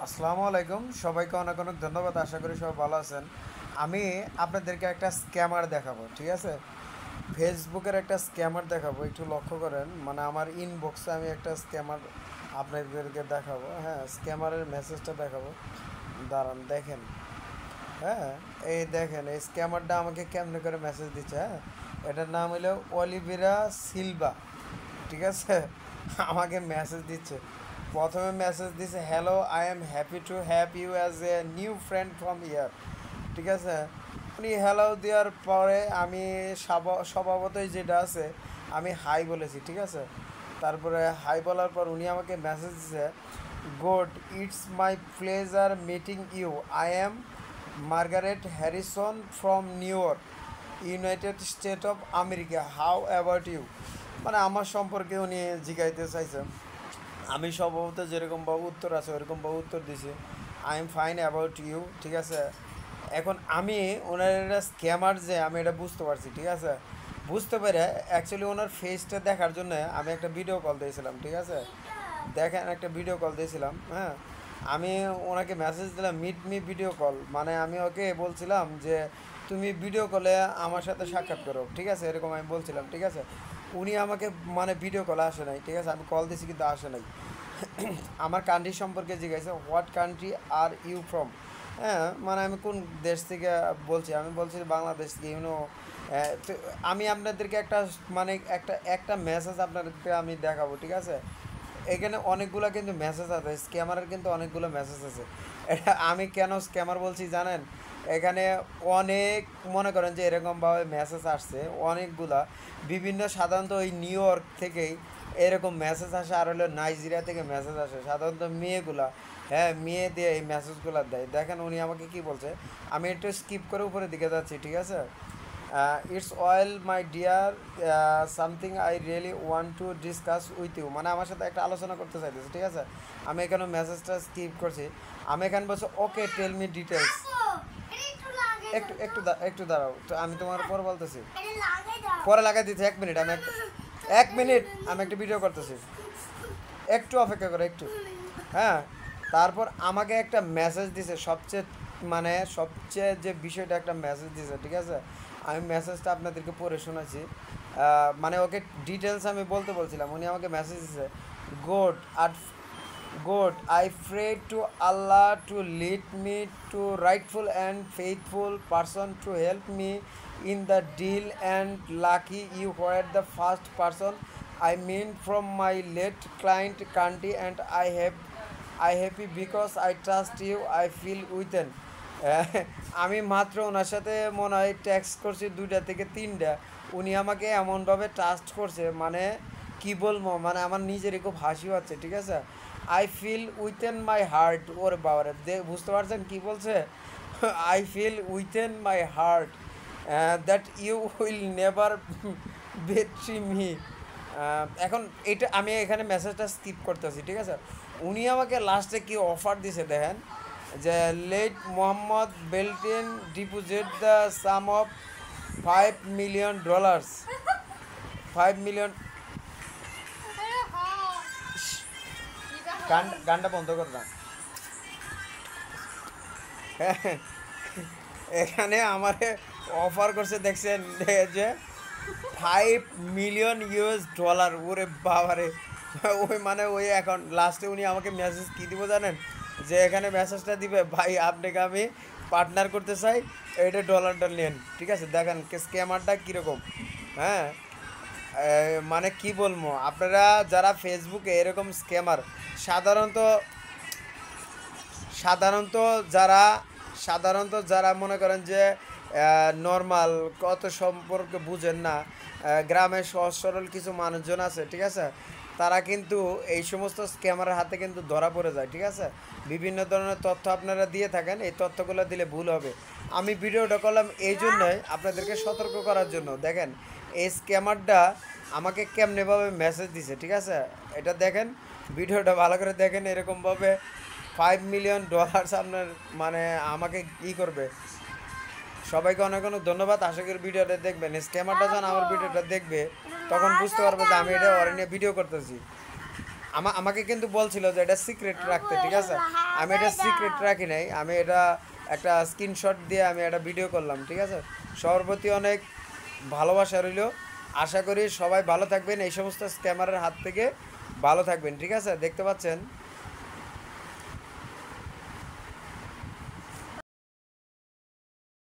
আসসালামু আলাইকুম, সবাইকে অনেক অনেক ধন্যবাদ। আশা করি সবাই ভালো আছেন। আমি আপনাদেরকে একটা স্ক্যামার দেখাবো, ঠিক আছে? ফেসবুকের একটা স্ক্যামার দেখাবো, একটু লক্ষ্য করেন। মানে আমার ইনবক্সে আমি একটা স্ক্যামার আপনাদেরকে দেখাবো। হ্যাঁ, স্ক্যামারের মেসেজটা দেখাবো, দাঁড়ান দেখেন। হ্যাঁ, এই দেখেন এই স্ক্যামারটা আমাকে কেমনে করে মেসেজ দিচ্ছে। হ্যাঁ, এটার নাম হলো অলিভেরা সিলভা, ঠিক আছে? আমাকে মেসেজ দিচ্ছে। প্রথমে মেসেজ দিছে, hello, I am happy to have you as a new friend from year, ঠিক আছে? উনি হ্যালো দেওয়ার পরে আমি স্বভাবতই যেটা আছে আমি হাই বলেছি, ঠিক আছে? তারপরে হাই বলার পর উনি আমাকে মেসেজ দিছে, good, it's my pleasure meeting you, I am Margaret Harrison from New York, United State of America, how about you. মানে আমার সম্পর্কে উনি জিজ্ঞাইতে চাইছে। আমি সম্ভবত যেরকম বাবু উত্তর আছে ওরকম বাবু উত্তর দিছি, I am fine about you, ঠিক আছে? এখন আমি ওনার এটা স্ক্যামার যে আমি এটা বুঝতে পারছি, ঠিক আছে? বুঝতে পেরে অ্যাকচুয়ালি ওনার ফেসটা দেখার জন্য আমি একটা ভিডিও কল দিয়েছিলাম, ঠিক আছে? দেখেন, একটা ভিডিও কল দিয়েছিলাম। হ্যাঁ, আমি ওনাকে মেসেজ দিলাম মিট মি ভিডিও কল, মানে আমি ওকে বলছিলাম যে তুমি ভিডিও কলে আমার সাথে সাক্ষাৎ করো, ঠিক আছে? এরকম আমি বলছিলাম, ঠিক আছে? উনি আমাকে মানে ভিডিও কলে আসে নাই, ঠিক আছে? আমি কল দিছি কিন্তু আসে নাই। আমার কান্ট্রি সম্পর্কে জিজ্ঞাসা, what country are you from. হ্যাঁ, মানে আমি কোন দেশ থেকে বলছি, আমি বলছি বাংলাদেশ থেকে, তো আমি আপনাদেরকে একটা মানে একটা একটা মেসেজ আপনাদেরকে আমি দেখাবো, ঠিক আছে? এখানে অনেকগুলো কিন্তু মেসেজ আছে, স্ক্যামারের কিন্তু অনেকগুলো মেসেজ আছে। এটা আমি কেন স্ক্যামার বলছি জানেন? এখানে অনেক, মনে করেন যে এরকমভাবে মেসেজ আসছে অনেকগুলা, বিভিন্ন, সাধারণত ওই নিউ ইয়র্ক থেকেই এরকম মেসেজ আসে, আর হলো নাইজেরিয়া থেকে মেসেজ আসে, সাধারণত মেয়েগুলা। হ্যাঁ, মেয়ে দিয়ে এই মেসেজগুলো দেয়। দেখেন উনি আমাকে কি বলছে, আমি একটু স্কিপ করে উপরের দিকে যাচ্ছি, ঠিক আছে? It's oil my dear, something I really want to discuss with you, মানে আমার সাথে একটা আলোচনা করতে চাইতেছে, ঠিক আছে? আমি এখানে মেসেজটা স্কিপ করছি। আমি এখানে বলছি, ওকে টেল মি ডিটেলস। একটু দাঁড়াও তো, আমি তোমার পর বলতেছি। পরে লাগাই দিচ্ছি, 1 মিনিট, আমি একটা 1 মিনিট, আমি একটা ভিডিও করতেছি, একটু অপেক্ষা করো একটু। হ্যাঁ, তারপর আমাকে একটা মেসেজ দিছে, সবচেয়ে মানে সবচেয়ে যে বিষয়টা, একটা মেসেজ দিছে, ঠিক আছে? আমি মেসেজটা আপনাদেরকে পড়ে শোনাচ্ছি। মানে ওকে ডিটেলস আমি বলতে বলছিলাম, উনি আমাকে মেসেজ দিছে, গুড আর good, I pray to Allah to lead me to rightful and faithful person to help me in the deal and lucky you where the first person I mean from my late client country and I happy because I trust you I feel within আমি মাত্র ওনার সাথে মনে হয় text করছি 2টা থেকে 3টা। উনি আমাকে এমনভাবে ট্রাস্ট করছে, মানে কি বলবো, মানে আমার নিজেরই খুব হাসি হচ্ছে, ঠিক আছে? I feel within my heart, ওর বাবারে বুঝতে পারছেন কি বলছে? I feel within my heart that you will never betray me. এখন এটা আমি এখানে মেসেজটা স্কিপ করতেছি, ঠিক আছে? উনি আমাকে লাস্টে কি অফার দিছে দেখেন, যে let Mohammad Beltin deposit the sum of $5 million, 5 million। গানটা বন্ধ করলাম। এখানে আমারে অফার করছে দেখছেন, যে $5 million, ওরে বাবারে। ওই মানে ওই এখন লাস্টে উনি আমাকে মেসেজ কী দিব জানেন? যে এখানে মেসেজটা দিবে, ভাই আপনাকে আমি পার্টনার করতে চাই, এইটা ডলারটা নেন, ঠিক আছে? দেখেন স্ক্যামারটা কীরকম। হ্যাঁ, মানে কি বলবো, আপনারা যারা ফেসবুকে এরকম স্ক্যামার, সাধারণত সাধারণত যারা সাধারণত যারা মনে করেন যে নর্মাল, কত সম্পর্কে বুঝেন না, গ্রামের সহজ সরল কিছু মানুষজন আছে, ঠিক আছে? তারা কিন্তু এই সমস্ত স্ক্যামারের হাতে কিন্তু ধরা পড়ে যায়, ঠিক আছে? বিভিন্ন ধরনের তথ্য আপনারা দিয়ে থাকেন, এই তথ্যগুলো দিলে ভুল হবে। আমি ভিডিওটা করলাম এই জন্যই আপনাদেরকে সতর্ক করার জন্য। দেখেন এই স্ক্যামারটা আমাকে কেমনেভাবে মেসেজ দিছে, ঠিক আছে? এটা দেখেন, ভিডিওটা ভালো করে দেখেন। এরকমভাবে $5 million আপনার মানে আমাকে ই করবে। সবাইকে অনেক অনেক ধন্যবাদ। আশা করি ভিডিওটা দেখবেন। স্ক্যামারটা যখন আমার ভিডিওটা দেখবে তখন বুঝতে পারবে যে আমি এটা ওর নিয়ে ভিডিও করতেছি। আমাকে কিন্তু বলছিল যে এটা সিক্রেট রাখতে, ঠিক আছে? আমি এটা সিক্রেট রাখি নাই, আমি এটা একটা স্ক্রিনশট দিয়ে আমি একটা ভিডিও করলাম, ঠিক আছে? সবার প্রতি অনেক ভালোবাসা রইল। আশা করি সবাই ভালো থাকবেন, এই সমস্ত স্ক্যামারের হাত থেকে ভালো থাকবেন, ঠিক আছে? দেখতে পাচ্ছেন